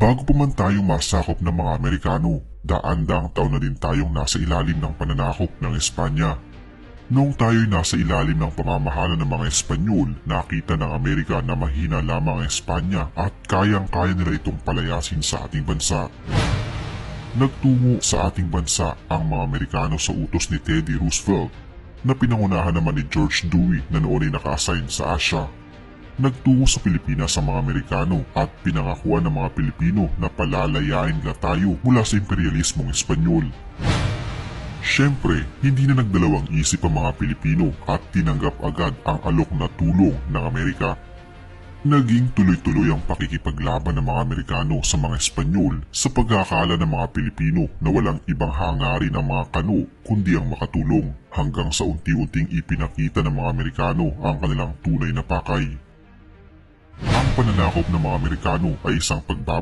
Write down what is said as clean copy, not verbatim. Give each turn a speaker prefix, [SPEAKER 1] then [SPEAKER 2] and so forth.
[SPEAKER 1] Bago pa man tayo masakop ng mga Amerikano, daan-daang taon na din tayong nasa ilalim ng pananakop ng Espanya. Noong tayo'y nasa ilalim ng pamamahala ng mga Espanyol, nakita ng Amerika na mahina lamang ang Espanya at kayang-kaya nila itong palayasin sa ating bansa. Nagtungo sa ating bansa ang mga Amerikano sa utos ni Teddy Roosevelt na pinangunahan naman ni George Dewey na noon ay naka-assign sa Asia. Nagtungo sa Pilipinas ang mga Amerikano at pinangakuan ng mga Pilipino na palalayain nila tayo mula sa imperialismong Espanyol. Siyempre, hindi na nagdalawang isip ang mga Pilipino at tinanggap agad ang alok na tulong ng Amerika. Naging tuloy-tuloy ang pakikipaglaban ng mga Amerikano sa mga Espanyol sa pag-aakala ng mga Pilipino na walang ibang hangarin ang mga kano kundi ang makatulong, hanggang sa unti-unting ipinakita ng mga Amerikano ang kanilang tunay na pakay. Ang pananakop ng mga Amerikano ay isang pagbabalik